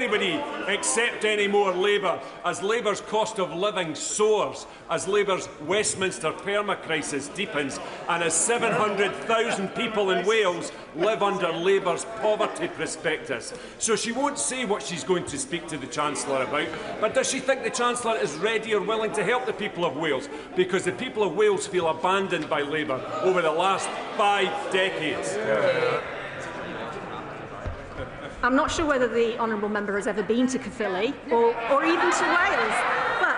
anybody accept any more Labour as Labour's cost of living soars, as Labour's Westminster perma crisis deepens, and as 700,000 people in Wales live under Labour's poverty prospectus? So she won't say what she's going to speak to the Chancellor about, but does she think the Chancellor is ready or willing to help the people of Wales? Because the people of Wales feel abandoned by Labour over the last 5 decades. I'm not sure whether the honourable member has ever been to Caerphilly or even to Wales, but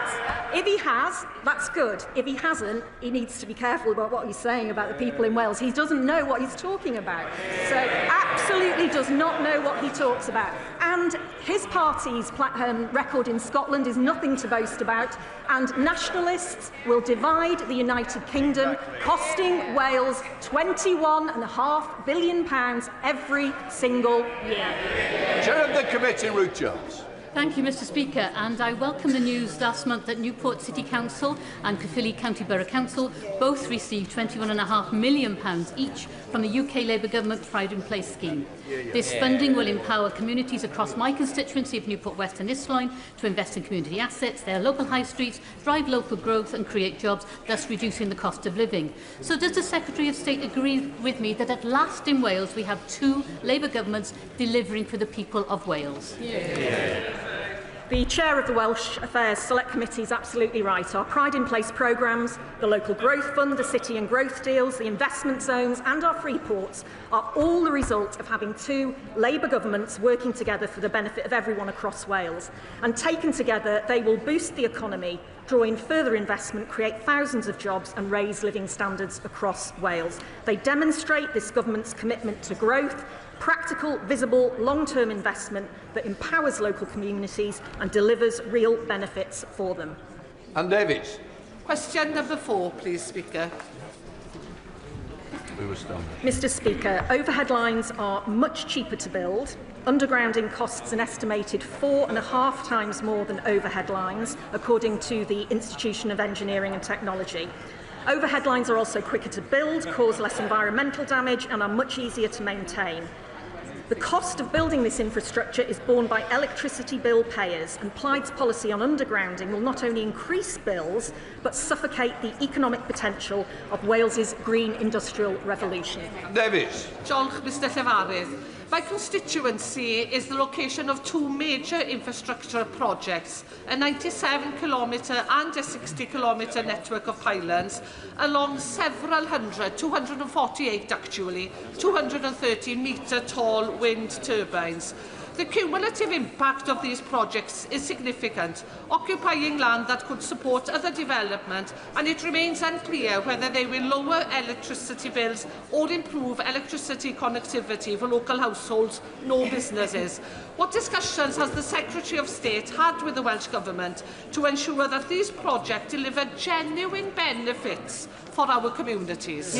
if he has, that's good. If he hasn't, he needs to be careful about what he's saying about the people in Wales. He doesn't know what he's talking about. So absolutely does not know what he talks about. And his party's record in Scotland is nothing to boast about. And nationalists will divide the United Kingdom, costing Wales £21.5 billion every single year. Chair of the committee, Ruth Jones. Thank you, Mr Speaker, and I welcome the news last month that Newport City Council and Caerphilly County Borough Council both received £21.5 million each from the UK Labour Government Pride in Place scheme. This funding will empower communities across my constituency of Newport West and Isthline to invest in community assets, their local high streets, drive local growth and create jobs, thus reducing the cost of living. So does the Secretary of State agree with me that at last in Wales we have 2 Labour governments delivering for the people of Wales? The Chair of the Welsh Affairs Select Committee is absolutely right. Our Pride in Place programmes, the Local Growth Fund, the City and Growth Deals, the investment zones and our free ports are all the result of having 2 Labour governments working together for the benefit of everyone across Wales. And taken together, they will boost the economy, draw in further investment, create thousands of jobs and raise living standards across Wales. They demonstrate this government's commitment to growth, practical, visible, long-term investment that empowers local communities and delivers real benefits for them. Anne Davies. Question number 4, please, Speaker. Mr Speaker, overhead lines are much cheaper to build. Undergrounding costs an estimated 4.5 times more than overhead lines, according to the Institution of Engineering and Technology. Overhead lines are also quicker to build, cause less environmental damage and are much easier to maintain. The cost of building this infrastructure is borne by electricity bill payers, and Plaid's policy on undergrounding will not only increase bills, but suffocate the economic potential of Wales's green industrial revolution. Davies. Diolch, Mr Llefarydd. My constituency is the location of 2 major infrastructure projects, a 97-kilometre and a 60-kilometre network of pylons along several hundred, 248 actually, 230-metre tall wind turbines. The cumulative impact of these projects is significant, occupying land that could support other development, and it remains unclear whether they will lower electricity bills or improve electricity connectivity for local households nor businesses. What discussions has the Secretary of State had with the Welsh Government to ensure that these projects deliver genuine benefits for our communities?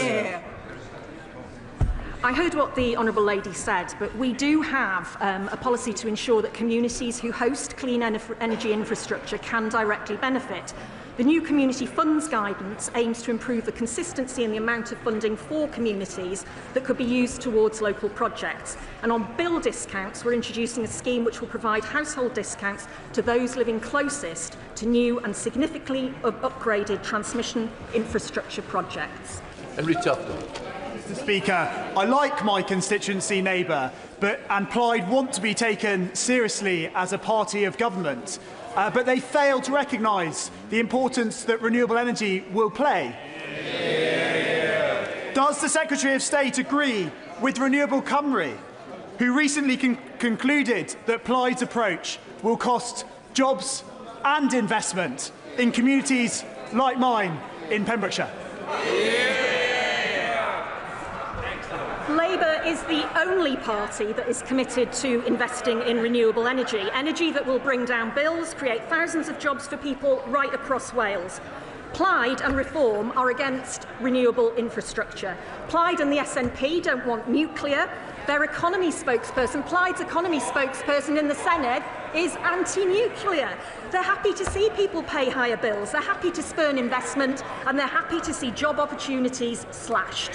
I heard what the Honourable Lady said, but we do have a policy to ensure that communities who host clean energy infrastructure can directly benefit. The new Community Funds Guidance aims to improve the consistency in the amount of funding for communities that could be used towards local projects. And on bill discounts, we're introducing a scheme which will provide household discounts to those living closest to new and significantly upgraded transmission infrastructure projects. Henry Tufton. Mr Speaker, I like my constituency neighbour, and Plaid want to be taken seriously as a party of government, but they fail to recognise the importance that renewable energy will play. Does the Secretary of State agree with Renewable Cymru, who recently concluded that Plaid's approach will cost jobs and investment in communities like mine in Pembrokeshire? Labour is the only party that is committed to investing in renewable energy, energy that will bring down bills, create thousands of jobs for people right across Wales. Plaid and Reform are against renewable infrastructure. Plaid and the SNP don't want nuclear. Their economy spokesperson, Plaid's economy spokesperson in the Senedd, is anti-nuclear. They're happy to see people pay higher bills, they're happy to spurn investment, and they're happy to see job opportunities slashed.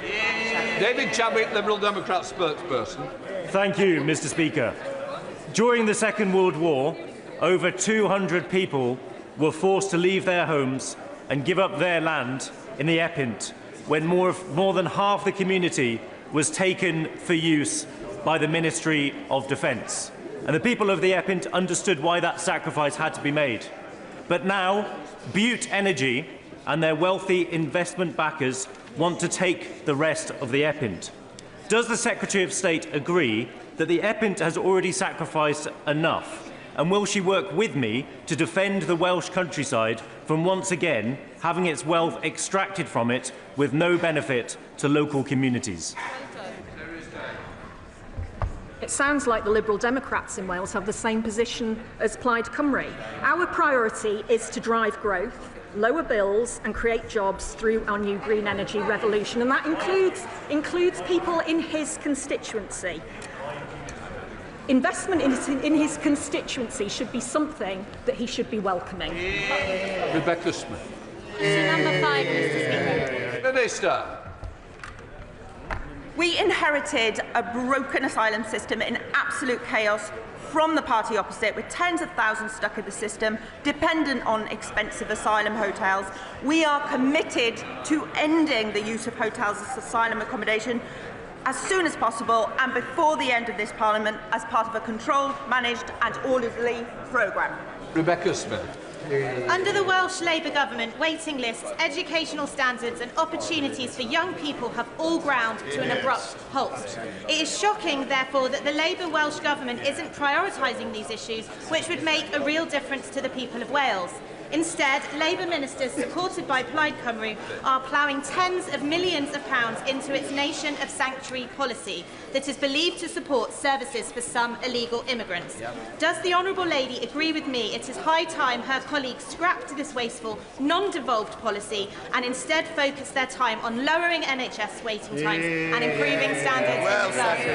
David Chadwick, Liberal Democrat spokesperson. Thank you, Mr Speaker. During the Second World War, over 200 people were forced to leave their homes and give up their land in the Epint, when more than half the community was taken for use by the Ministry of Defence. And the people of the Epint understood why that sacrifice had to be made. But now, Butte Energy and their wealthy investment backers want to take the rest of the Epint. Does the Secretary of State agree that the Epint has already sacrificed enough? And will she work with me to defend the Welsh countryside from once again having its wealth extracted from it with no benefit to local communities? It sounds like the Liberal Democrats in Wales have the same position as Plaid Cymru. Our priority is to drive growth, lower bills and create jobs through our new green energy revolution, and that includes people in his constituency. Investment in his constituency should be something that he should be welcoming. Rebecca Smith. Number 5, Mr. Speaker. Minister. We inherited a broken asylum system in absolute chaos from the party opposite, with tens of thousands stuck in the system, dependent on expensive asylum hotels. We are committed to ending the use of hotels as asylum accommodation as soon as possible and before the end of this Parliament as part of a controlled, managed and orderly programme. Rebecca Smith. Under the Welsh Labour government, waiting lists, educational standards and opportunities for young people have all ground to an abrupt halt. It is shocking, therefore, that the Labour Welsh government isn't prioritising these issues, which would make a real difference to the people of Wales. Instead, Labour ministers supported by Plaid Cymru are ploughing tens of millions of pounds into its nation of sanctuary policy that is believed to support services for some illegal immigrants. Does the Honourable Lady agree with me it is high time her colleagues scrapped this wasteful, non-devolved policy and instead focus their time on lowering NHS waiting times and improving standards in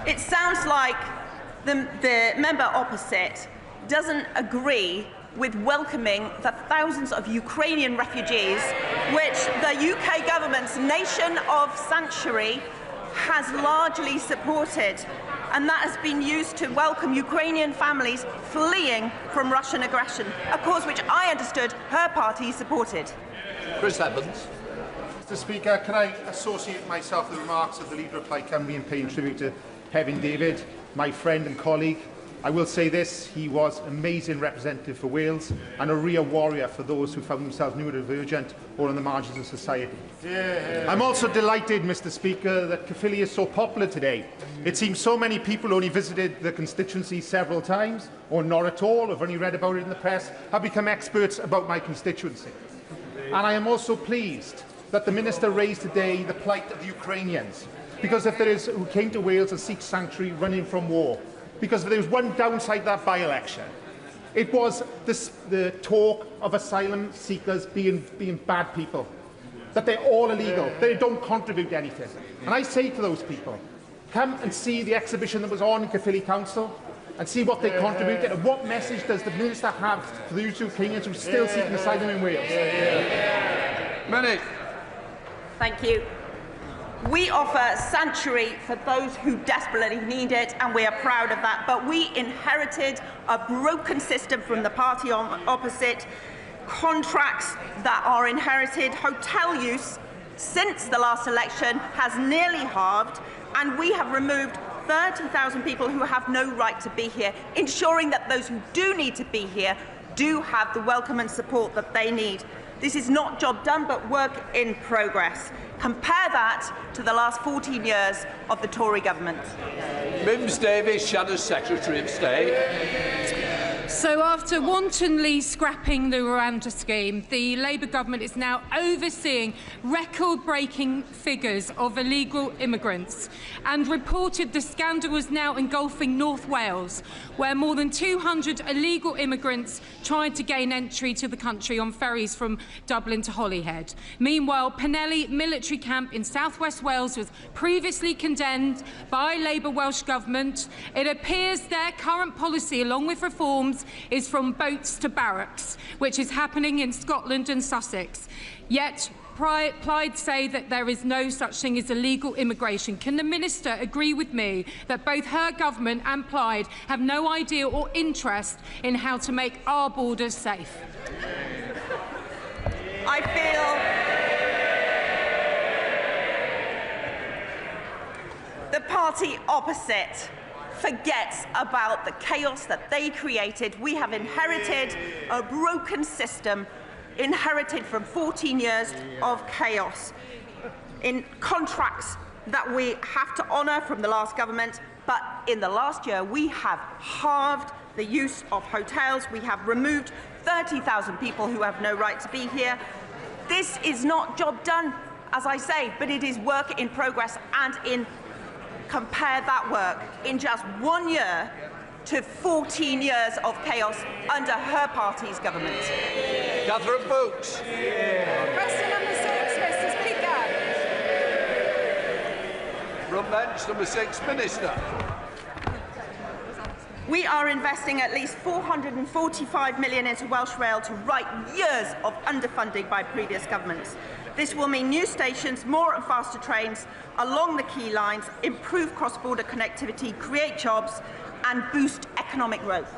the It sounds like the member opposite doesn't agree with welcoming the thousands of Ukrainian refugees which the UK government's nation of sanctuary has largely supported, and that has been used to welcome Ukrainian families fleeing from Russian aggression, a cause which I understood her party supported. Chris Evans. Mr. Speaker, can I associate myself with the remarks of the Leader of Plaid Cymru and paying tribute to Kevin David, my friend and colleague. I will say this, he was an amazing representative for Wales and a real warrior for those who found themselves neurodivergent or on the margins of society. I'm also delighted, Mr. Speaker, that Caerphilly is so popular today. It seems so many people only visited the constituency several times, or not at all, have only read about it in the press, have become experts about my constituency. And I am also pleased that the Minister raised today the plight of the Ukrainians, because if there is who came to Wales and seek sanctuary running from war, because if there was one downside to that by-election, it was the talk of asylum seekers being bad people, that they're all illegal, they don't contribute anything. And I say to those people, come and see the exhibition that was on in Caerphilly Council and see what they contributed, and what message does the Minister have for the Ukrainians who are still seeking asylum in Wales. Minute. Thank you. We offer sanctuary for those who desperately need it, and we are proud of that. But we inherited a broken system from the party opposite, contracts that are inherited. Hotel use since the last election has nearly halved, and we have removed 30,000 people who have no right to be here, ensuring that those who do need to be here do have the welcome and support that they need. This is not job done, but work in progress. Compare that to the last 14 years of the Tory government. Mims Davies, Shadow Secretary of State. So after wantonly scrapping the Rwanda scheme, the Labour government is now overseeing record-breaking figures of illegal immigrants, and reported the scandal was now engulfing North Wales, where more than 200 illegal immigrants tried to gain entry to the country on ferries from Dublin to Holyhead. Meanwhile, Penelli military camp in South West Wales was previously condemned by Labour Welsh Government. It appears their current policy, along with reforms, is from boats to barracks, which is happening in Scotland and Sussex. Yet Plaid say that there is no such thing as illegal immigration. Can the Minister agree with me that both her government and Plaid have no idea or interest in how to make our borders safe? I feel the party opposite forgets about the chaos that they created. We have inherited a broken system, inherited from 14 years of chaos, in contracts that we have to honour from the last government. But in the last year, we have halved the use of hotels. We have removed 30,000 people who have no right to be here. This is not job done, as I say, but it is work in progress. And compare that work in just 1 year to 14 years of chaos under her party's government. Catherine Brooks. Question number 6, Mr. Speaker. From bench number 6, Minister. We are investing at least £445 million into Welsh Rail to right years of underfunding by previous governments. This will mean new stations, more and faster trains along the key lines, improve cross-border connectivity, create jobs and boost economic growth.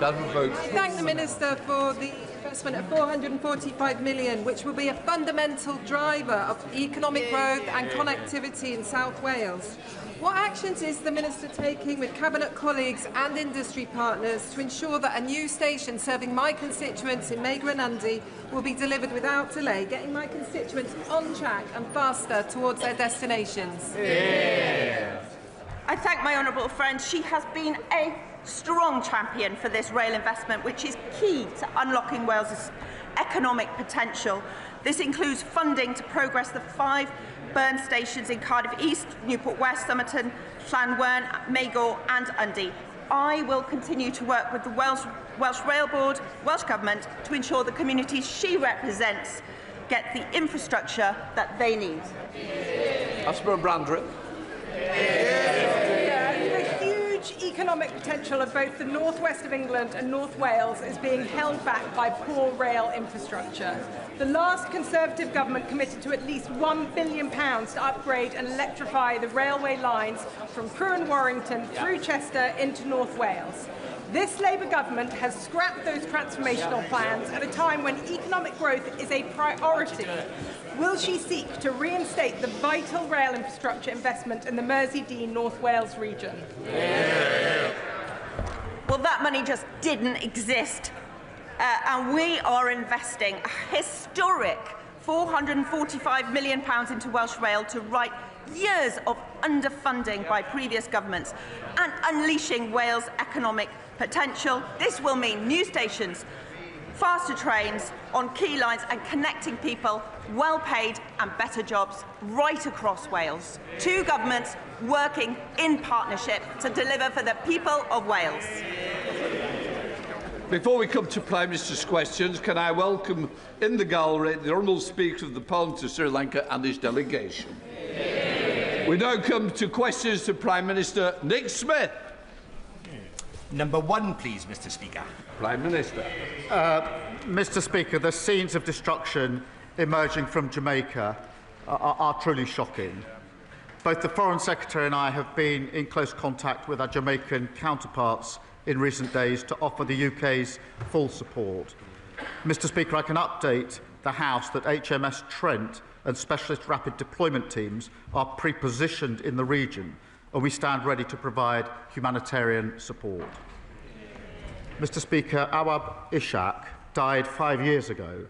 I thank the Minister for the investment of £445 million, which will be a fundamental driver of economic growth and connectivity in South Wales. What actions is the Minister taking with Cabinet colleagues and industry partners to ensure that a new station serving my constituents in Megra and Undy will be delivered without delay, getting my constituents on track and faster towards their destinations? Yeah. I thank my honourable friend. She has been a strong champion for this rail investment, which is key to unlocking Wales's economic potential. This includes funding to progress the 5 burn stations in Cardiff East, Newport West, Somerton, Llanwern, Magor and Undy. I will continue to work with the Welsh Rail Board, Welsh Government, to ensure the communities she represents get the infrastructure that they need. Asper Brandreth. The huge economic potential of both the northwest of England and North Wales is being held back by poor rail infrastructure. The last Conservative government committed to at least £1 billion to upgrade and electrify the railway lines from Crewe and Warrington through Chester into North Wales. This Labour government has scrapped those transformational plans at a time when economic growth is a priority. Will she seek to reinstate the vital rail infrastructure investment in the Mersey-Dean North Wales region? Well, that money just didn't exist. And we are investing a historic £445 million into Welsh Rail to right years of underfunding by previous governments and unleashing Wales' economic potential. This will mean new stations, faster trains on key lines and connecting people, well-paid and better jobs right across Wales. 2 governments working in partnership to deliver for the people of Wales. Before we come to Prime Minister's questions, can I welcome in the gallery the Honourable Speaker of the Parliament of Sri Lanka and his delegation. We now come to questions to Prime Minister Nick Smith. Number 1, please, Mr. Speaker. Prime Minister. Mr. Speaker, the scenes of destruction emerging from Jamaica are truly shocking. Both the Foreign Secretary and I have been in close contact with our Jamaican counterparts in recent days to offer the UK's full support. Mr. Speaker, I can update the House that HMS Trent and specialist rapid deployment teams are pre-positioned in the region, and we stand ready to provide humanitarian support. Mr. Speaker, Awab Ishaq died 5 years ago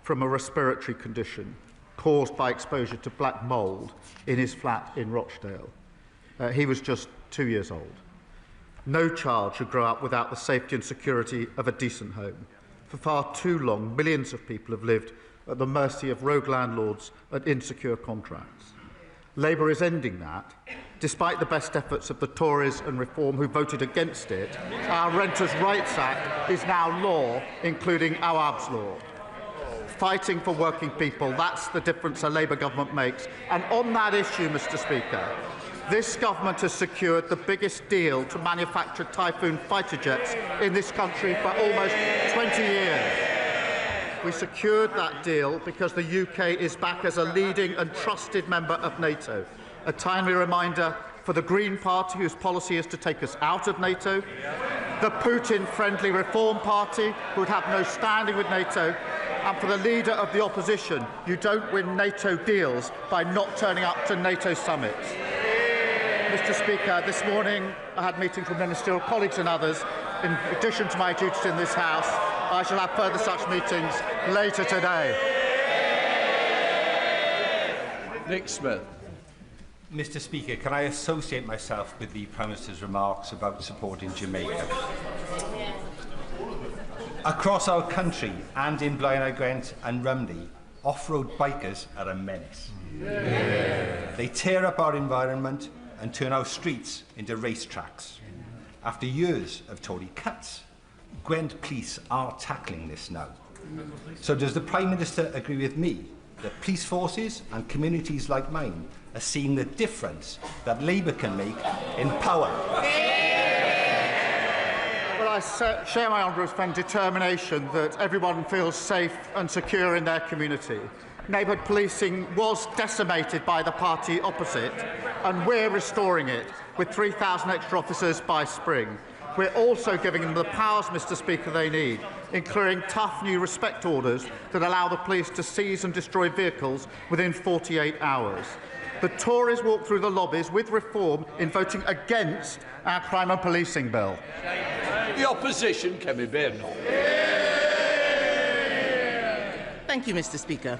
from a respiratory condition caused by exposure to black mould in his flat in Rochdale. He was just 2 years old. No child should grow up without the safety and security of a decent home. For far too long, millions of people have lived at the mercy of rogue landlords and insecure contracts. Labour is ending that. Despite the best efforts of the Tories and Reform who voted against it, our Renters' Rights Act is now law, including Awab's law. Fighting for working people, that's the difference a Labour government makes. And on that issue, Mr. Speaker, this government has secured the biggest deal to manufacture Typhoon fighter jets in this country for almost 20 years. We secured that deal because the UK is back as a leading and trusted member of NATO. A timely reminder for the Green Party, whose policy is to take us out of NATO, the Putin-friendly Reform Party, who would have no standing with NATO, and for the leader of the opposition, you don't win NATO deals by not turning up to NATO summits. Mr. Speaker, this morning I had meetings with ministerial colleagues and others. In addition to my duties in this House, I shall have further such meetings later today. Nick Smith. Mr. Speaker, can I associate myself with the Prime Minister's remarks about supporting Jamaica? Across our country and in Blaenau Gwent and Rumney, off-road bikers are a menace. They tear up our environment and turn our streets into racetracks. After years of Tory cuts, Gwent police are tackling this now. So does the Prime Minister agree with me that police forces and communities like mine are seeing the difference that Labour can make in power? Well, I share my honourable friend's determination that everyone feels safe and secure in their community. Neighbourhood policing was decimated by the party opposite, and we're restoring it with 3,000 extra officers by spring. We're also giving them the powers, Mr. Speaker, they need, including tough new respect orders that allow the police to seize and destroy vehicles within 48 hours. The Tories walked through the lobbies with reform in voting against our crime and policing bill. The opposition, Kemi Bernal. Thank you, Mr. Speaker.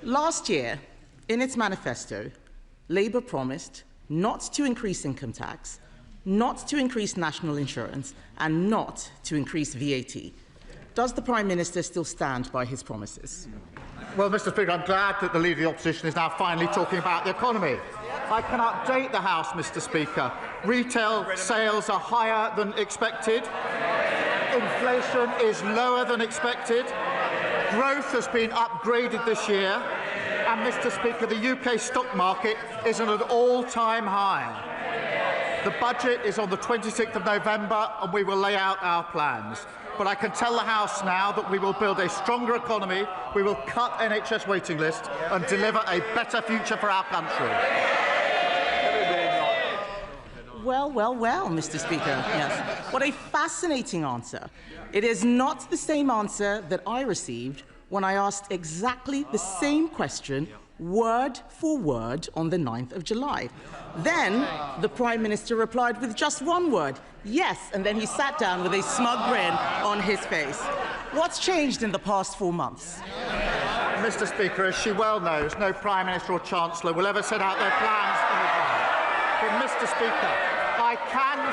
Last year, in its manifesto, Labour promised not to increase income tax, not to increase national insurance, and not to increase VAT. Does the Prime Minister still stand by his promises? Well, Mr. Speaker, I'm glad that the Leader of the Opposition is now finally talking about the economy. I can update the House, Mr. Speaker. Retail sales are higher than expected. Inflation is lower than expected. Growth has been upgraded this year. And, Mr. Speaker, the UK stock market is at an all-time high. The budget is on the 26th of November, and we will lay out our plans. But I can tell the House now that we will build a stronger economy, we will cut NHS waiting lists and deliver a better future for our country. Well, Mr. Speaker, yes. What a fascinating answer. It is not the same answer that I received when I asked exactly the same question, word for word, on the 9th of July. Then the Prime Minister replied with just one word, yes, and then he sat down with a smug grin on his face. What's changed in the past 4 months? Mr. Speaker, as she well knows, no Prime Minister or Chancellor will ever set out their plans in advance. But, Mr. Speaker, I can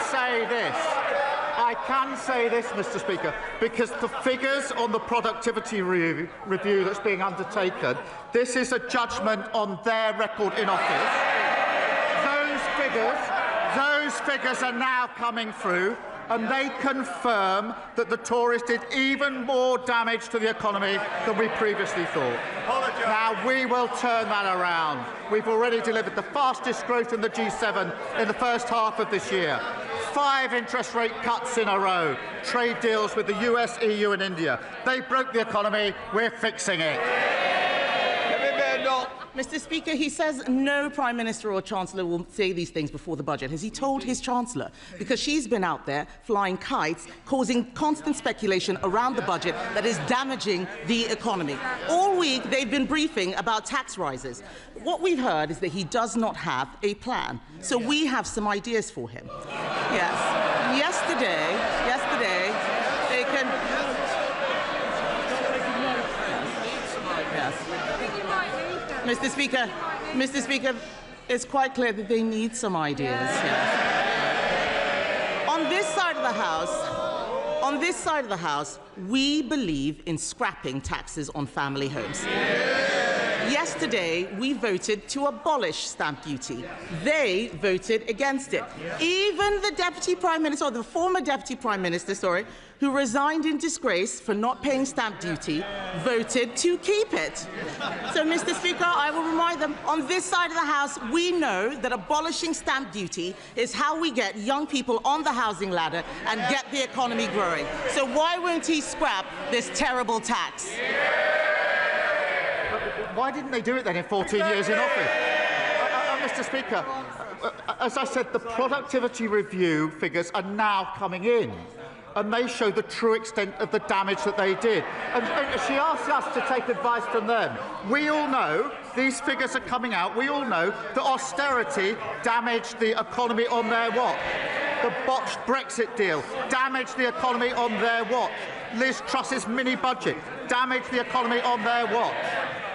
say this, Mr. Speaker, because the figures on the productivity review that's being undertaken, this is a judgment on their record in office. Those figures are now coming through, and they confirm that the Tories did even more damage to the economy than we previously thought. Now, we will turn that around. We've already delivered the fastest growth in the G7 in the first half of this year. 5 interest rate cuts in a row. Trade deals with the US, EU and India. They broke the economy. We're fixing it. Mr. Speaker, he says no Prime Minister or Chancellor will say these things before the budget. Has he told his Chancellor? Because she's been out there flying kites, causing constant speculation around the budget that is damaging the economy. All week, they've been briefing about tax rises. What we've heard is that he does not have a plan. So we have some ideas for him. Yes. Yesterday, they can... Yes. Mr. Speaker, it's quite clear that they need some ideas. Yes. On this side of the House, we believe in scrapping taxes on family homes. Yesterday, we voted to abolish stamp duty. They voted against it. Even the Deputy Prime Minister, or the former Deputy Prime Minister, sorry, who resigned in disgrace for not paying stamp duty, voted to keep it. So, Mr. Speaker, I will remind them, on this side of the House, we know that abolishing stamp duty is how we get young people on the housing ladder and get the economy growing. So why won't he scrap this terrible tax? Why didn't they do it then in 14 years in office? Mr. Speaker, as I said, the productivity review figures are now coming in, and they show the true extent of the damage that they did. And she asked us to take advice from them. We all know, these figures are coming out, we all know that austerity damaged the economy on their watch. The botched Brexit deal damaged the economy on their watch. Liz Truss's mini-budget damaged the economy on their watch.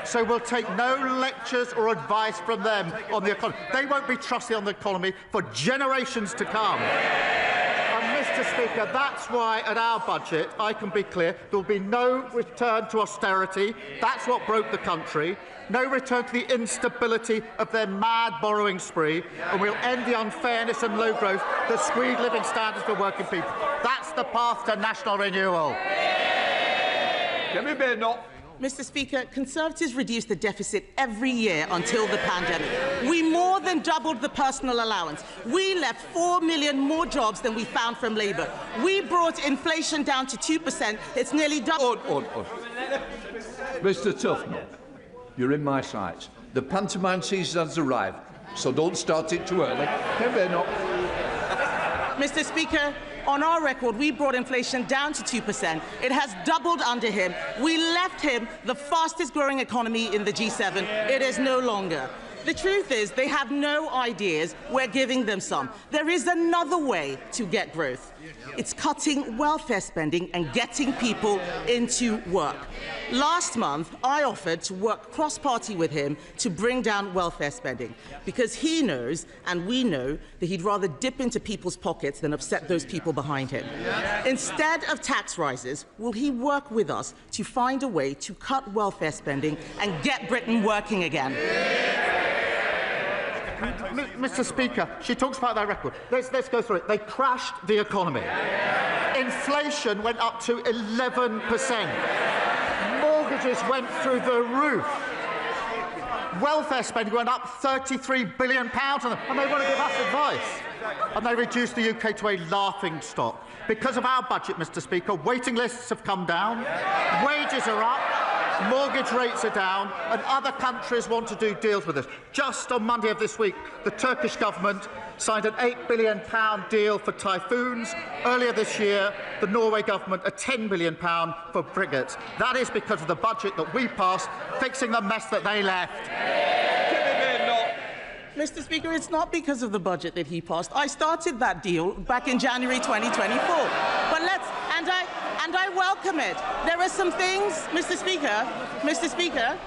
So we'll take no lectures or advice from them on the economy. They won't be trusty on the economy for generations to come. And, Mr. Speaker, that's why at our budget, I can be clear, there will be no return to austerity. That's what broke the country. No return to the instability of their mad borrowing spree, and we'll end the unfairness and low growth that squeeze living standards for working people. That's the path to national renewal. Mr. Speaker, Conservatives reduced the deficit every year until the pandemic. We more than doubled the personal allowance. We left 4 million more jobs than we found from Labour. We brought inflation down to 2%. It's nearly double. Mr Tufnell, you're in my sights. The pantomime season has arrived, so don't start it too early. Mr. Speaker, on our record, we brought inflation down to 2%. It has doubled under him. We left him the fastest growing economy in the G7. It is no longer. The truth is, they have no ideas. We're giving them some. There is another way to get growth. It's cutting welfare spending and getting people into work. Last month, I offered to work cross-party with him to bring down welfare spending, because he knows, and we know, that he'd rather dip into people's pockets than upset those people behind him. Instead of tax rises, will he work with us to find a way to cut welfare spending and get Britain working again? Mr. Speaker, she talks about their record. Let's go through it. They crashed the economy. Inflation went up to 11%. Mortgages went through the roof. Welfare spending went up £33 billion on them, and they want to give us advice. And they reduced the UK to a laughing stock. Because of our budget, Mr. Speaker, waiting lists have come down, wages are up, mortgage rates are down, and other countries want to do deals with us. Just on Monday of this week, the Turkish government signed an £8 billion deal for typhoons. Earlier this year, the Norway government a £10 billion for frigates. That is because of the budget that we passed, fixing the mess that they left. Mr. Speaker, it's not because of the budget that he passed. I started that deal back in January 2024. But and I welcome it. There are some things, Mr. Speaker,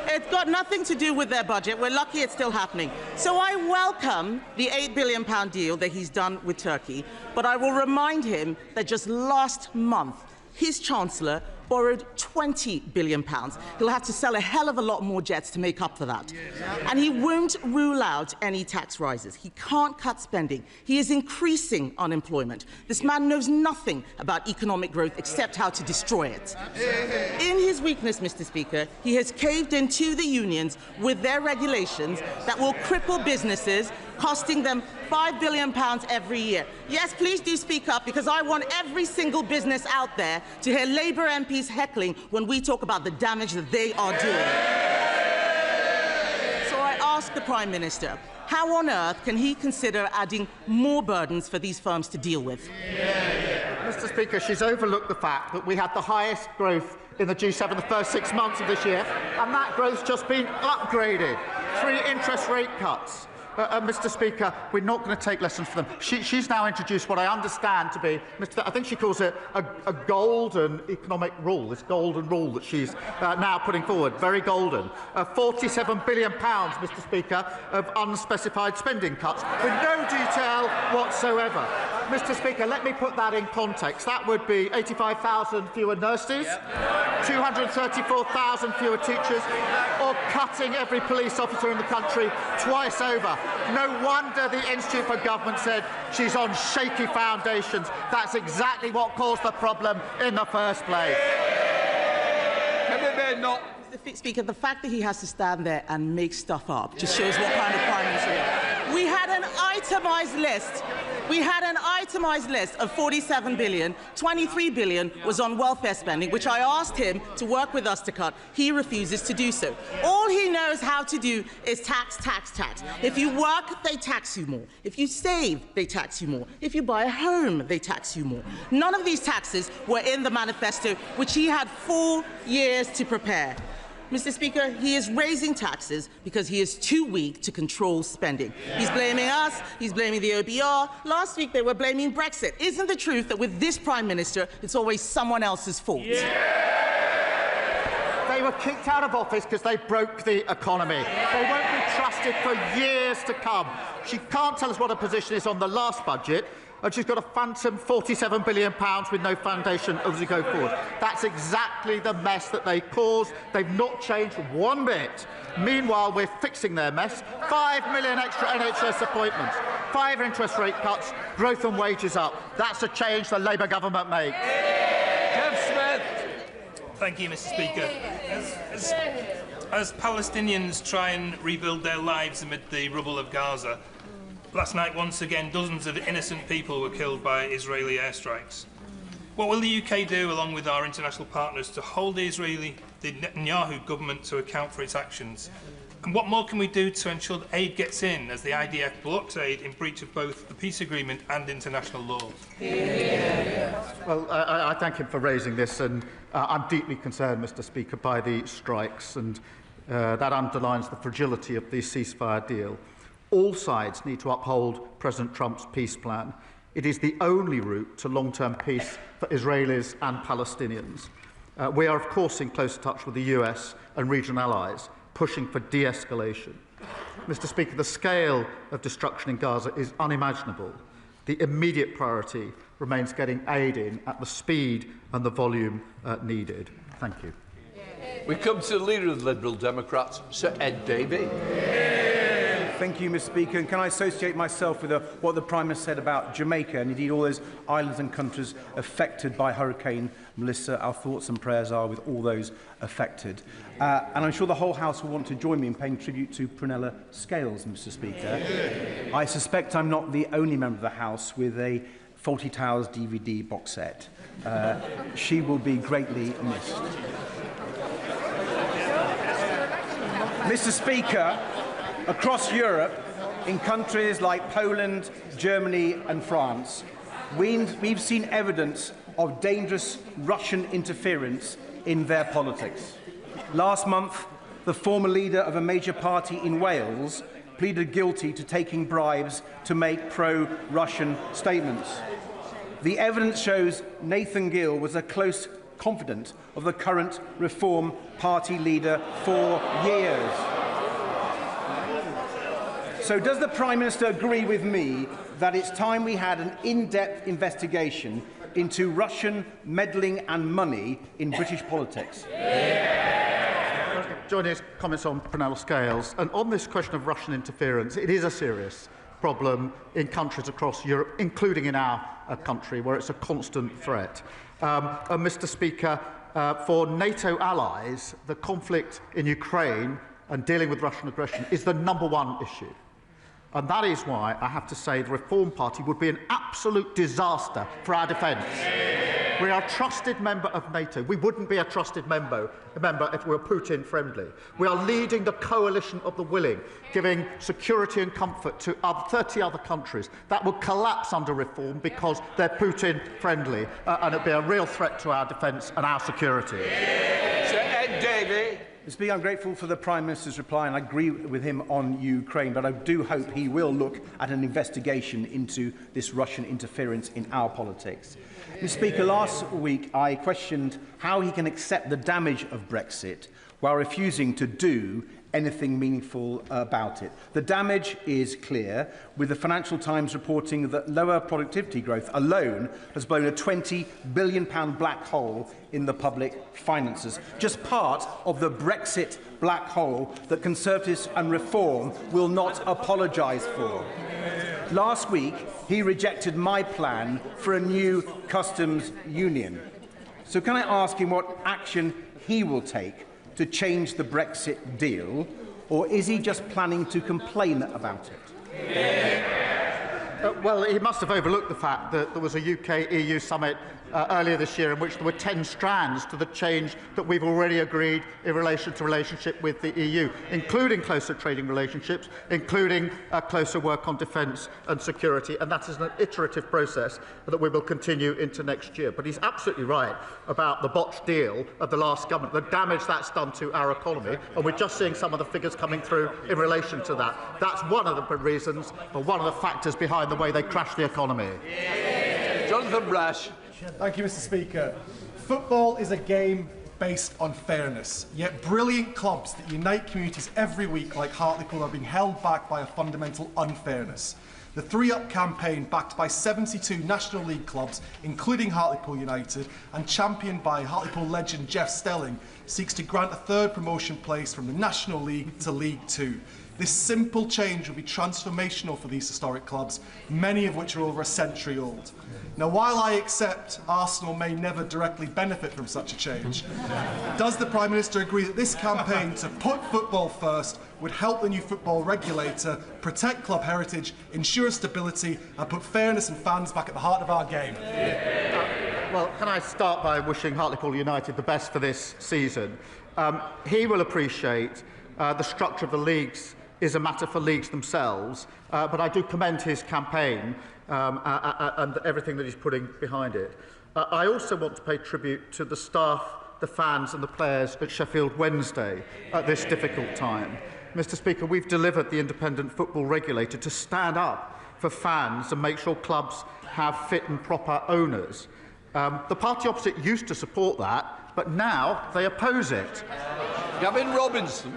it's got nothing to do with their budget. We're lucky it's still happening. So I welcome the £8 billion deal that he's done with Turkey, but I will remind him that just last month, his Chancellor borrowed £20 billion. He'll have to sell a hell of a lot more jets to make up for that. And he won't rule out any tax rises. He can't cut spending. He is increasing unemployment. This man knows nothing about economic growth except how to destroy it. In his weakness, Mr. Speaker, he has caved into the unions with their regulations that will cripple businesses, costing them £5 billion every year. Yes, please do speak up, because I want every single business out there to hear Labour MPs heckling when we talk about the damage that they are doing. So I ask the Prime Minister, how on earth can he consider adding more burdens for these firms to deal with? Mr. Speaker, she's overlooked the fact that we had the highest growth in the G7 the first 6 months of this year, and that growth's just been upgraded. 3 interest rate cuts. Mr. Speaker, we're not going to take lessons from them. She's now introduced what I understand to be, I think she calls it a golden economic rule, this golden rule that she's now putting forward, very golden. £47 billion, Mr. Speaker, of unspecified spending cuts, with no detail whatsoever. Mr. Speaker, let me put that in context. That would be 85,000 fewer nurses, 234,000 fewer teachers, or cutting every police officer in the country twice over. No wonder the Institute for Government said she's on shaky foundations. That's exactly what caused the problem in the first place. Mr. Speaker, the fact that he has to stand there and make stuff up just shows what kind of Prime Minister he is. We had an itemised list. We had an itemised list of 47 billion. 23 billion was on welfare spending, which I asked him to work with us to cut. He refuses to do so. All he knows how to do is tax, tax, tax. If you work, they tax you more. If you save, they tax you more. If you buy a home, they tax you more. None of these taxes were in the manifesto, which he had 4 years to prepare. Mr. Speaker, he is raising taxes because he is too weak to control spending. He's blaming us, he's blaming the OBR. Last week they were blaming Brexit. Isn't the truth that with this Prime Minister, it's always someone else's fault? They were kicked out of office because they broke the economy. They won't be trusted for years to come. She can't tell us what her position is on the last budget, and she's got a phantom £47 billion with no foundation as we go forward. That's exactly the mess that they caused. They've not changed one bit. Meanwhile, we're fixing their mess. 5 million extra NHS appointments, 5 interest rate cuts, growth and wages up. That's a change the Labour government makes. Thank you, Mr. Speaker. As Palestinians try and rebuild their lives amid the rubble of Gaza, last night, once again, dozens of innocent people were killed by Israeli airstrikes. What will the UK do, along with our international partners, to hold the Netanyahu government to account for its actions? And what more can we do to ensure that aid gets in, as the IDF blocks aid in breach of both the peace agreement and international law? Well, I thank him for raising this, and I'm deeply concerned, Mr. Speaker, by the strikes, and that underlines the fragility of the ceasefire deal. All sides need to uphold President Trump's peace plan. It is the only route to long-term peace for Israelis and Palestinians. We are, of course, in close touch with the US and regional allies, pushing for de-escalation. Mr. Speaker, the scale of destruction in Gaza is unimaginable. The immediate priority remains getting aid in at the speed and the volume needed. Thank you. We come to the Leader of the Liberal Democrats, Sir Ed Davey. Thank you, Mr. Speaker. And can I associate myself with what the Prime Minister said about Jamaica and indeed all those islands and countries affected by Hurricane Melissa? Our thoughts and prayers are with all those affected. And I'm sure the whole House will want to join me in paying tribute to Prunella Scales, Mr. Speaker. I suspect I'm not the only member of the House with a Fawlty Towers DVD box set. She will be greatly missed. Mr. Speaker, across Europe, in countries like Poland, Germany and France, we've seen evidence of dangerous Russian interference in their politics. Last month, the former leader of a major party in Wales pleaded guilty to taking bribes to make pro-Russian statements. The evidence shows Nathan Gill was a close confidant of the current Reform Party leader for years. So does the Prime Minister agree with me that it's time we had an in-depth investigation into Russian meddling and money in British politics? Joining his comments on Prunella Scales, and on this question of Russian interference, it is a serious problem in countries across Europe, including in our country, where it's a constant threat. And Mr. Speaker, for NATO allies, the conflict in Ukraine and dealing with Russian aggression is the #1 issue. And that is why I have to say the Reform Party would be an absolute disaster for our defence. We are a trusted member of NATO. We wouldn't be a trusted member if we were Putin-friendly. We are leading the coalition of the willing, giving security and comfort to 30 other countries that will collapse under reform because they're Putin-friendly, and it would be a real threat to our defence and our security. Sir Ed Davey. Mr. Speaker, I'm grateful for the Prime Minister's reply, and I agree with him on Ukraine, but I do hope he will look at an investigation into this Russian interference in our politics. Mr. Speaker, last week I questioned how he can accept the damage of Brexit while refusing to do anything meaningful about it. The damage is clear, with the Financial Times reporting that lower productivity growth alone has blown a £20 billion black hole in the public finances, just part of the Brexit black hole that Conservatives and Reform will not apologise for. Last week, he rejected my plan for a new customs union. So can I ask him what action he will take to change the Brexit deal, or is he just planning to complain about it? Well, he must have overlooked the fact that there was a UK-EU summit earlier this year in which there were 10 strands to the change that we've already agreed in relation to relationship with the EU, including closer trading relationships, including closer work on defence and security, and that is an iterative process that we will continue into next year. But he's absolutely right about the botched deal of the last government, the damage that's done to our economy, and we're just seeing some of the figures coming through in relation to that. That's one of the reasons, or one of the factors behind the way they crashed the economy. Jonathan Brash. Thank you, Mr. Speaker. Football is a game based on fairness, yet brilliant clubs that unite communities every week, like Hartlepool, are being held back by a fundamental unfairness. The 3 Up campaign, backed by 72 National League clubs, including Hartlepool United, and championed by Hartlepool legend Jeff Stelling, seeks to grant a 3rd promotion place from the National League to League 2. This simple change will be transformational for these historic clubs, many of which are over a century old. Now, while I accept Arsenal may never directly benefit from such a change, does the Prime Minister agree that this campaign to put football first would help the new football regulator protect club heritage, ensure stability and put fairness and fans back at the heart of our game? Well, can I start by wishing Hartlepool United the best for this season? He will appreciate the structure of the leagues is a matter for leagues themselves, but I do commend his campaign and everything that he's putting behind it. I also want to pay tribute to the staff, the fans and the players at Sheffield Wednesday at this difficult time. Mr. Speaker, we've delivered the independent football regulator to stand up for fans and make sure clubs have fit and proper owners. The party opposite used to support that, but now they oppose it. Gavin Robinson.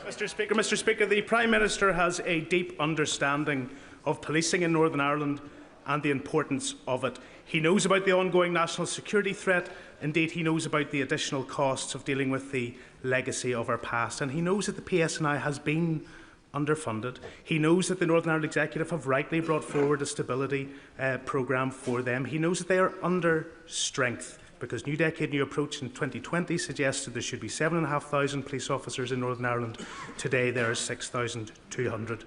Mr. Speaker, the Prime Minister has a deep understanding of policing in Northern Ireland and the importance of it. He knows about the ongoing national security threat. Indeed, he knows about the additional costs of dealing with the legacy of our past. And he knows that the PSNI has been underfunded. He knows that the Northern Ireland Executive have rightly brought forward a stability programme for them. He knows that they are under strength, because New Decade, New Approach in 2020 suggested there should be 7,500 police officers in Northern Ireland. Today there are 6,200.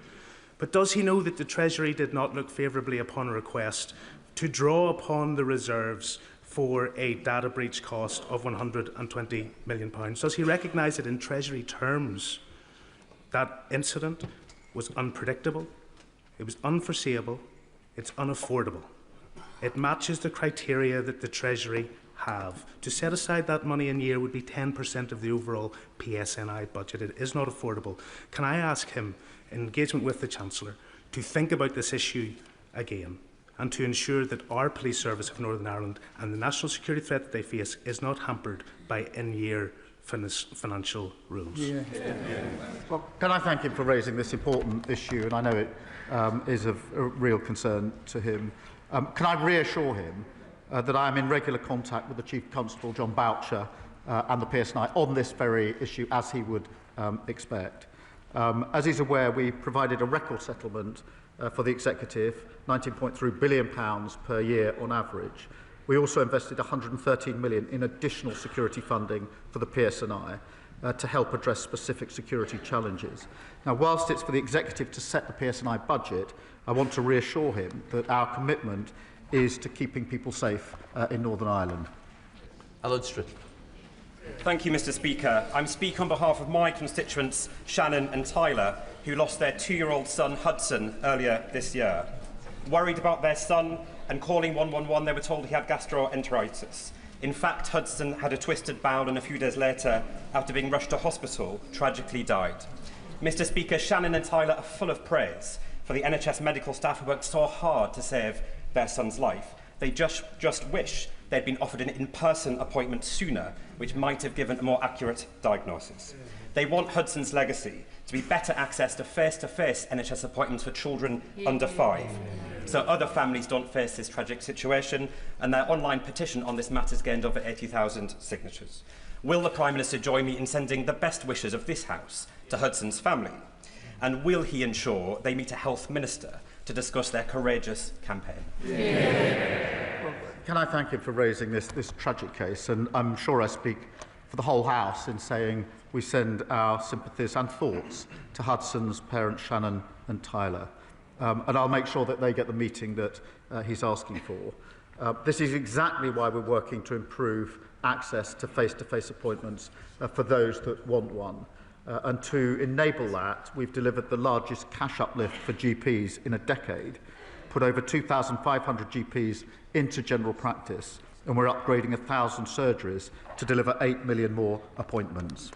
But does he know that the Treasury did not look favourably upon a request to draw upon the reserves for a data breach cost of £120 million? Does he recognise that in Treasury terms that incident was unpredictable, it was unforeseeable, it's unaffordable? It matches the criteria that the Treasury have. To set aside that money in a year would be 10% of the overall PSNI budget. It is not affordable. Can I ask him, in engagement with the Chancellor, to think about this issue again and to ensure that our police service of Northern Ireland and the national security threat that they face is not hampered by in-year financial rules? Well, can I thank him for raising this important issue, and I know it is of a real concern to him. Can I reassure him that I am in regular contact with the Chief Constable, John Boucher, and the PSNI on this very issue, as he would expect. As he's aware, we provided a record settlement for the Executive, £19.3 billion per year on average. We also invested £113 million in additional security funding for the PSNI to help address specific security challenges. Now, whilst it's for the Executive to set the PSNI budget, I want to reassure him that our commitment is to keeping people safe in Northern Ireland. Alan Strickland. Thank you, Mr. Speaker. I'm speaking on behalf of my constituents, Shannon and Tyler, who lost their 2-year-old son, Hudson, earlier this year. Worried about their son and calling 111, they were told he had gastroenteritis. In fact, Hudson had a twisted bowel and a few days later, after being rushed to hospital, tragically died. Mr. Speaker, Shannon and Tyler are full of praise for the NHS medical staff who worked so hard to save their son's life. They just wish they'd been offered an in-person appointment sooner, which might have given a more accurate diagnosis. They want Hudson's legacy to be better access to face-to-face NHS appointments for children under 5, so other families don't face this tragic situation, and their online petition on this matter has gained over 80,000 signatures. Will the Prime Minister join me in sending the best wishes of this House to Hudson's family? And will he ensure they meet a health minister to discuss their courageous campaign? Well, can I thank him for raising this tragic case? And I'm sure I speak for the whole House in saying we send our sympathies and thoughts to Hudson's parents, Shannon and Tyler. And I'll make sure that they get the meeting that he's asking for. This is exactly why we're working to improve access to face-to-face appointments for those that want one. And to enable that, we've delivered the largest cash uplift for GPs in a decade, put over 2,500 GPs into general practice, and we're upgrading 1,000 surgeries to deliver 8 million more appointments.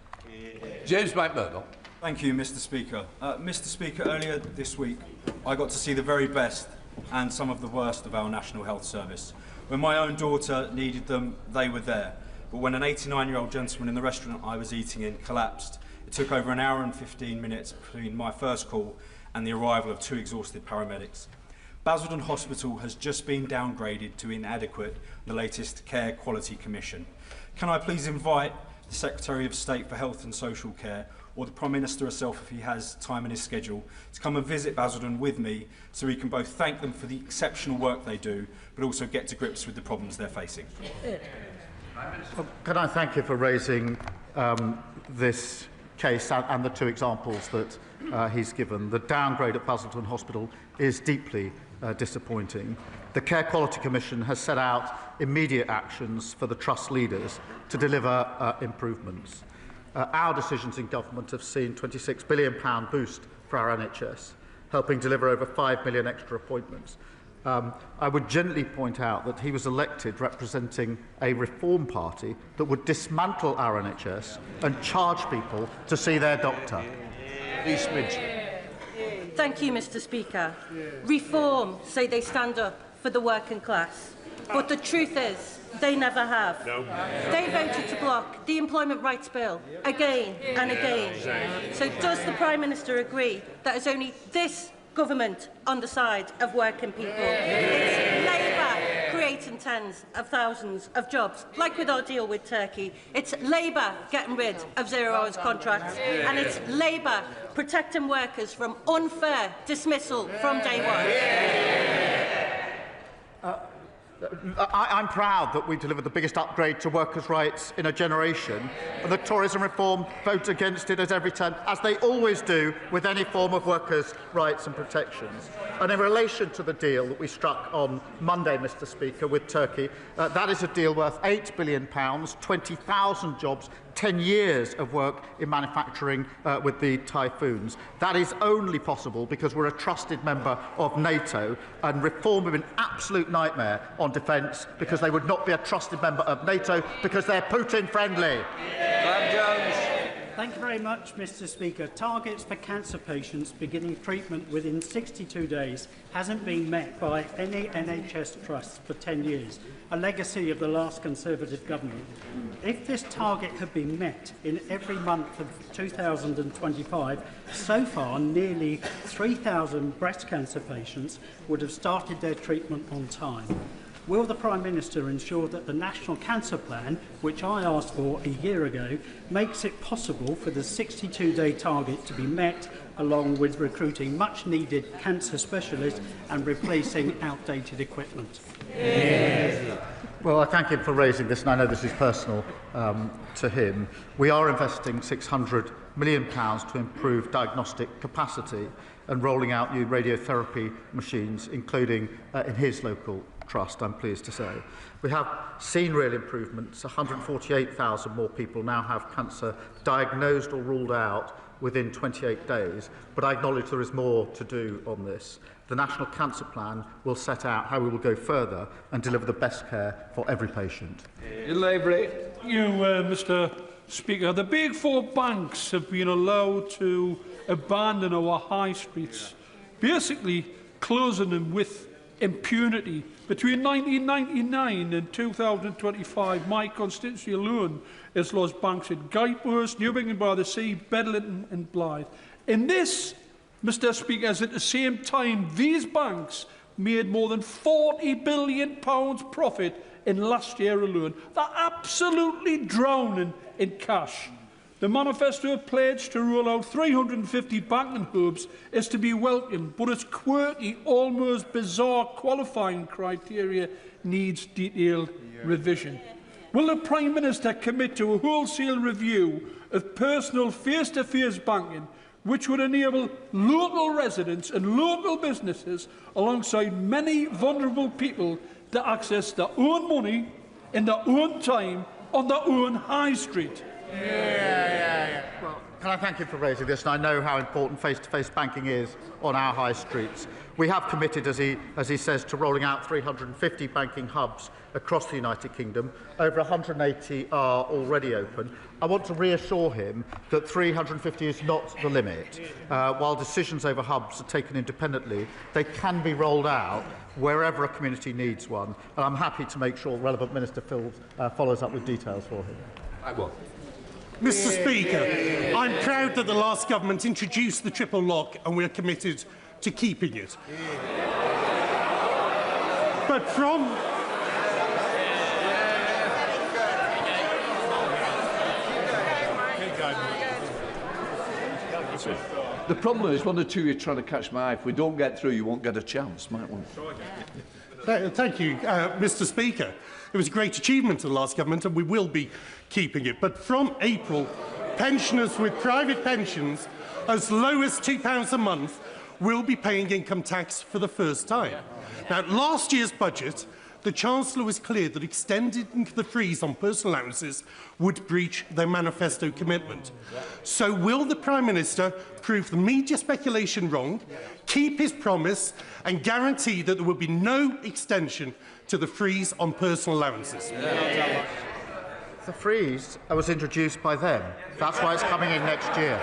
James McMurdo. Thank you, Mr. Speaker. Mr. Speaker, earlier this week, I got to see the very best and some of the worst of our National Health Service. When my own daughter needed them, they were there. But when an 89-year-old gentleman in the restaurant I was eating in collapsed, it took over an hour and 15 minutes between my first call and the arrival of 2 exhausted paramedics. Basildon Hospital has just been downgraded to inadequate in the latest Care Quality Commission. Can I please invite the Secretary of State for Health and Social Care, or the Prime Minister herself if he has time in his schedule, to come and visit Basildon with me so we can both thank them for the exceptional work they do, but also get to grips with the problems they're facing. Well, can I thank you for raising this case and the 2 examples that he's given. The downgrade at Basildon Hospital is deeply disappointing. The Care Quality Commission has set out immediate actions for the Trust leaders to deliver improvements. Our decisions in government have seen £26 billion boost for our NHS, helping deliver over 5 million extra appointments. I would gently point out that he was elected representing a reform party that would dismantle our NHS and charge people to see their doctor. Thank you, Mr. Speaker. Reform say they stand up for the working class, but the truth is they never have. No. They voted to block the Employment Rights Bill again and again. So does the Prime Minister agree that it's only this government on the side of working people? It's Labour creating tens of thousands of jobs, like with our deal with Turkey. It's Labour getting rid of zero-hours contracts, and it's Labour protecting workers from unfair dismissal from day one. I'm proud that we delivered the biggest upgrade to workers' rights in a generation, and the Tories and Reform vote against it at every turn, as they always do with any form of workers' rights and protections. And in relation to the deal that we struck on Monday, Mr. Speaker, with Turkey, that is a deal worth £8 billion, 20,000 jobs, 10 years of work in manufacturing with the typhoons. That is only possible because we're a trusted member of NATO, and Reform have been an absolute nightmare on defence because they would not be a trusted member of NATO because they're Putin-friendly. Thank you very much, Mr. Speaker. Targets for cancer patients beginning treatment within 62 days hasn't been met by any NHS trusts for 10 years, a legacy of the last Conservative government. If this target had been met in every month of 2025, so far nearly 3,000 breast cancer patients would have started their treatment on time. Will the Prime Minister ensure that the National Cancer Plan, which I asked for a year ago, makes it possible for the 62-day target to be met, along with recruiting much-needed cancer specialists and replacing outdated equipment? Well, I thank him for raising this, and I know this is personal to him. We are investing £600 million to improve diagnostic capacity and rolling out new radiotherapy machines, including in his local trust, I'm pleased to say. We have seen real improvements. 148,000 more people now have cancer diagnosed or ruled out within 28 days, but I acknowledge there is more to do on this. The National Cancer Plan will set out how we will go further and deliver the best care for every patient. Mr. Speaker. The big 4 banks have been allowed to abandon our high streets, basically closing them with impunity. Between 1999 and 2025, my constituency alone has lost banks in Guildford, Newbigin-by-the-Sea, Bedlington and Blyth. In this, Mr Speaker, is at the same time these banks made more than £40 billion profit in last year alone. They're absolutely drowning in cash. The manifesto pledge to roll out 350 banking hubs is to be welcomed, but its quirky, almost bizarre qualifying criteria needs detailed revision. Will the Prime Minister commit to a wholesale review of personal face-to-face banking, which would enable local residents and local businesses, alongside many vulnerable people, to access their own money in their own time on their own high street? Well, can I thank you for raising this? And I know how important face-to-face banking is on our high streets. We have committed, as he says, to rolling out 350 banking hubs across the United Kingdom. Over 180 are already open. I want to reassure him that 350 is not the limit. While decisions over hubs are taken independently, they can be rolled out wherever a community needs one. And I'm happy to make sure the relevant Minister follows up with details for him. I will. Mr Speaker, I'm proud that the last government introduced the triple lock and we're committed to keeping it. But from... The problem is one or two you're trying to catch my eye. If we don't get through, you won't get a chance, might we? Thank you, Mr Speaker. It was a great achievement of the last government and we will be keeping it. But from April, pensioners with private pensions as low as £2 a month will be paying income tax for the first time. Now, at last year's budget, the Chancellor was clear that extending the freeze on personal allowances would breach their manifesto commitment. So will the Prime Minister prove the media speculation wrong, keep his promise and guarantee that there will be no extension to the freeze on personal allowances? The freeze was introduced by them. That's why it's coming in next year.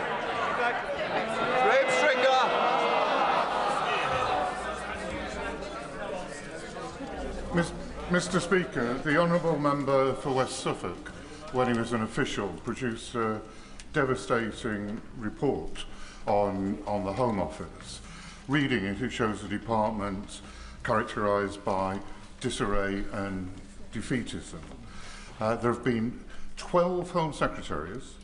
Mr Speaker, the honourable member for West Suffolk, when he was an official, produced a devastating report on the Home Office. Reading it, it shows the department characterised by disarray and defeatism. There have been 12 Home Secretaries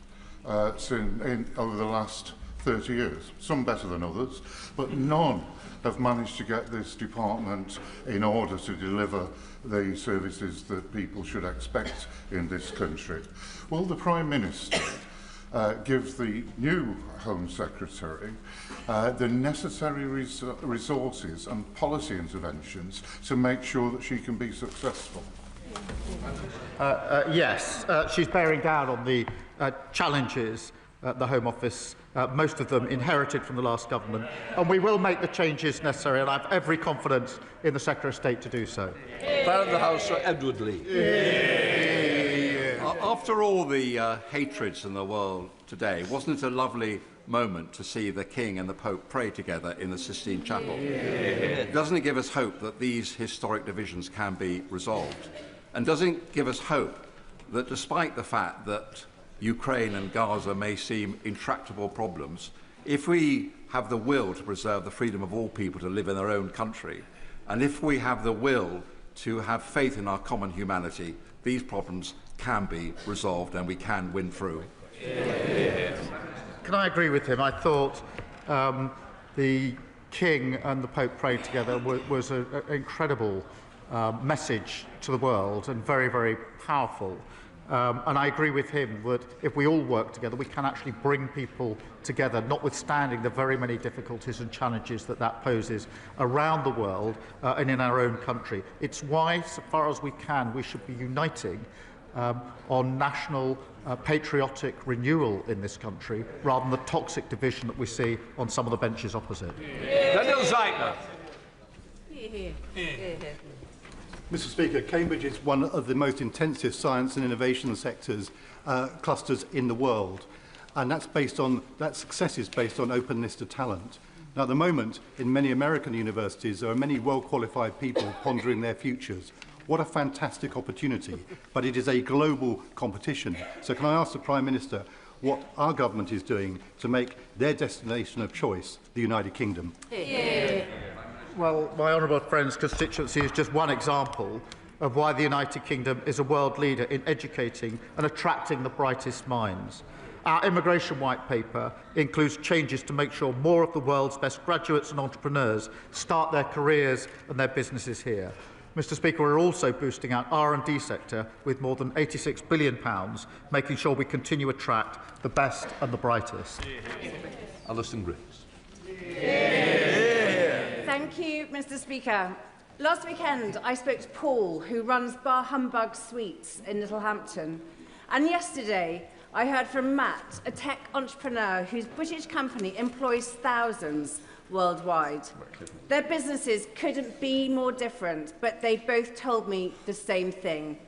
over the last 30 years, some better than others, but none have managed to get this department in order to deliver the services that people should expect in this country. Will the Prime Minister give the new Home Secretary the necessary resources and policy interventions to make sure that she can be successful? Yes, she's bearing down on the challenges the Home Office, most of them inherited from the last government, and we will make the changes necessary, and I have every confidence in the Secretary of State to do so. Baron of the House, Sir Edward Lee. After all the hatreds in the world today, wasn't it a lovely moment to see the King and the Pope pray together in the Sistine Chapel? Doesn't it give us hope that these historic divisions can be resolved? And doesn't it give us hope that despite the fact that Ukraine and Gaza may seem intractable problems, if we have the will to preserve the freedom of all people to live in their own country, and if we have the will to have faith in our common humanity, these problems can be resolved and we can win through? Can I agree with him? I thought the King and the Pope prayed together was an incredible message to the world and very, very powerful. And I agree with him that if we all work together, we can actually bring people together, notwithstanding the very many difficulties and challenges that poses around the world and in our own country. It's why, so far as we can, we should be uniting on national patriotic renewal in this country, rather than the toxic division that we see on some of the benches opposite. Daniel Zeitner. Mr Speaker, Cambridge is one of the most intensive science and innovation sectors clusters in the world, and that success is based on openness to talent. Now, at the moment, in many American universities, there are many well-qualified people pondering their futures. What a fantastic opportunity, but it is a global competition. So can I ask the Prime Minister what our government is doing to make their destination of choice the United Kingdom? Yeah. Well, my honourable friend's constituency is just one example of why the United Kingdom is a world leader in educating and attracting the brightest minds. Our immigration white paper includes changes to make sure more of the world's best graduates and entrepreneurs start their careers and their businesses here. Mr. Speaker, we're also boosting our R&D sector with more than £86 billion, making sure we continue to attract the best and the brightest. Alison Griggs. Thank you, Mr. Speaker. Last weekend, I spoke to Paul, who runs Bar Humbug Sweets in Littlehampton. And yesterday, I heard from Matt, a tech entrepreneur whose British company employs thousands worldwide. Their businesses couldn't be more different, but they both told me the same thing.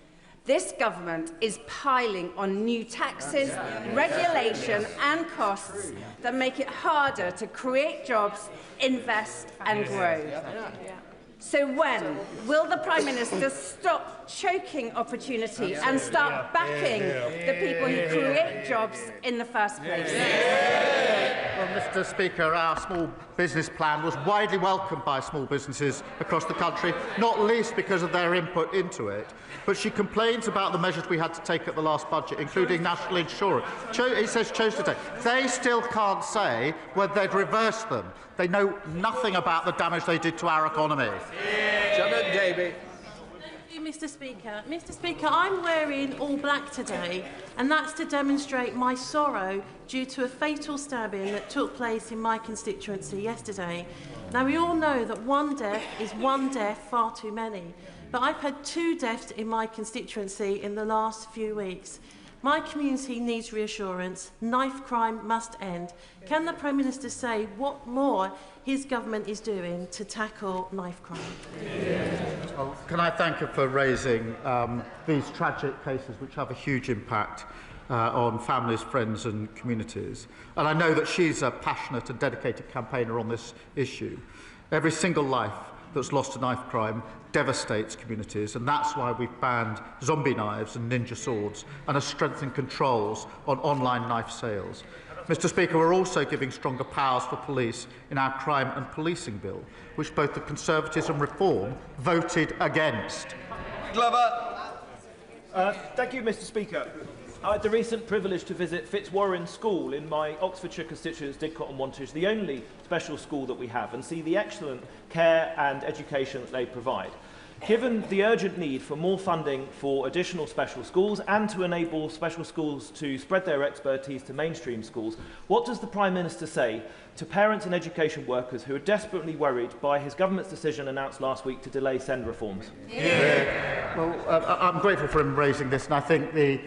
This government is piling on new taxes, regulation and costs that make it harder to create jobs, invest and grow. So when will the Prime Minister stop choking opportunity and start backing the people who create jobs in the first place? Well, Mr. Speaker, our small business plan was widely welcomed by small businesses across the country, not least because of their input into it. But she complains about the measures we had to take at the last budget, including national insurance. He says chose to take. They still can't say whether they'd reverse them. They know nothing about the damage they did to our economy. Janet Davey. Mr. Speaker. Mr. Speaker, I'm wearing all black today, and that's to demonstrate my sorrow due to a fatal stabbing that took place in my constituency yesterday. Now, we all know that one death is one death far too many, but I've had 2 deaths in my constituency in the last few weeks. My community needs reassurance. Knife crime must end. Can the Prime Minister say what more his government is doing to tackle knife crime? Well, can I thank her for raising these tragic cases which have a huge impact on families, friends and communities. And I know that she's a passionate and dedicated campaigner on this issue. Every single life that's lost to knife crime devastates communities, and that's why we've banned zombie knives and ninja swords and have strengthened controls on online knife sales. Mr. Speaker, we're also giving stronger powers for police in our crime and policing bill, which both the Conservatives and Reform voted against. Glover. Thank you, Mr. Speaker. I had the recent privilege to visit Fitzwarren School in my Oxfordshire constituents, Didcot and Wantage, the only special school that we have, and see the excellent care and education that they provide. Given the urgent need for more funding for additional special schools and to enable special schools to spread their expertise to mainstream schools, what does the Prime Minister say to parents and education workers who are desperately worried by his government's decision announced last week to delay SEND reforms? Well, I'm grateful for him raising this, and I think the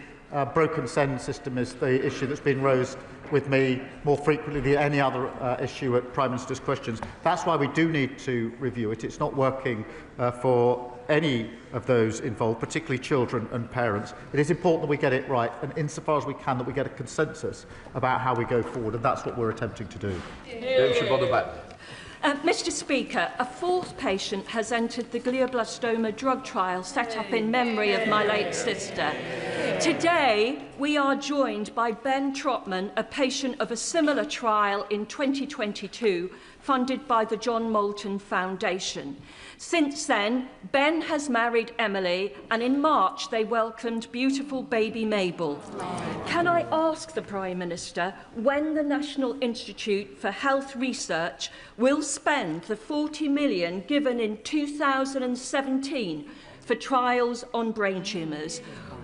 broken SEND system is the issue that's been raised with me more frequently than any other issue at Prime Minister's questions. That's why we do need to review it. It's not working for any of those involved, particularly children and parents. It is important that we get it right, and insofar as we can, that we get a consensus about how we go forward, and that's what we're attempting to do. Mr. Speaker, a 4th patient has entered the glioblastoma drug trial set up in memory of my late sister. Today, we are joined by Ben Trotman, a patient of a similar trial in 2022, funded by the John Moulton Foundation. Since then, Ben has married Emily, and in March they welcomed beautiful baby Mabel. Can I ask the Prime Minister when the National Institute for Health Research will spend the £40 million given in 2017 for trials on brain tumours?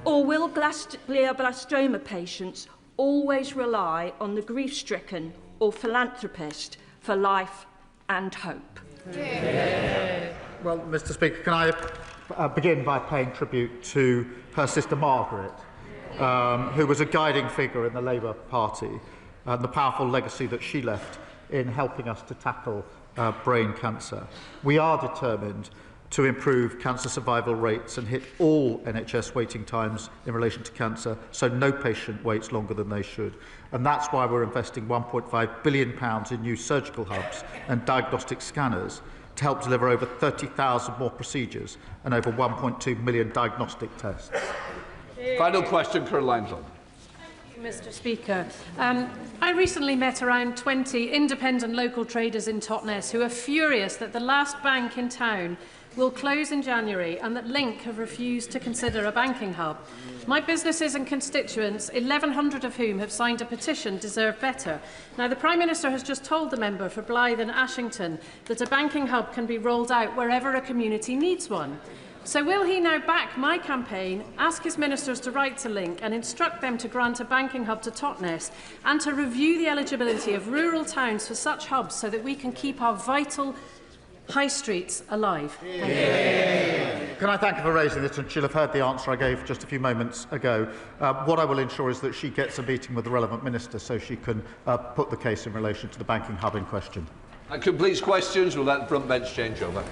Or will glioblastoma patients always rely on the grief-stricken or philanthropist for life and hope? Well, Mr. Speaker, can I begin by paying tribute to her sister Margaret, who was a guiding figure in the Labour Party, and the powerful legacy that she left in helping us to tackle brain cancer. We are determined to improve cancer survival rates and hit all NHS waiting times in relation to cancer, so no patient waits longer than they should. And that's why we're investing £1.5 billion in new surgical hubs and diagnostic scanners to help deliver over 30,000 more procedures and over 1.2 million diagnostic tests. Final question, Caroline John. Mr. Speaker, I recently met around 20 independent local traders in Totnes who are furious that the last bank in town will close in January and that Link have refused to consider a banking hub. My businesses and constituents, 1,100 of whom have signed a petition, deserve better. Now, the Prime Minister has just told the member for Blyth and Ashington that a banking hub can be rolled out wherever a community needs one. So will he now back my campaign, ask his ministers to write to Link and instruct them to grant a banking hub to Totnes and to review the eligibility of rural towns for such hubs so that we can keep our vital high streets alive? Can I thank her for raising this, and she'll have heard the answer I gave just a few moments ago. What I will ensure is that she gets a meeting with the relevant minister so she can put the case in relation to the banking hub in question. That completes questions. We'll let the front bench change over.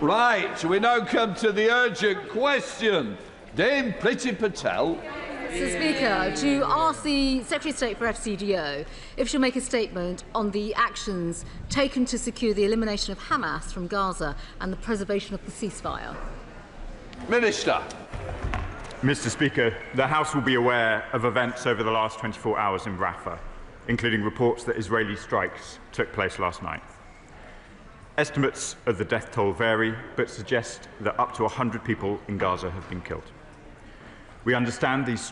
Right, we now come to the urgent question. Dame Priti Patel. Mr. Speaker, to ask the Secretary of State for FCDO if she'll make a statement on the actions taken to secure the elimination of Hamas from Gaza and the preservation of the ceasefire. Minister. Mr. Speaker, the House will be aware of events over the last 24 hours in Rafah, including reports that Israeli strikes took place last night. Estimates of the death toll vary, but suggest that up to 100 people in Gaza have been killed. We understand these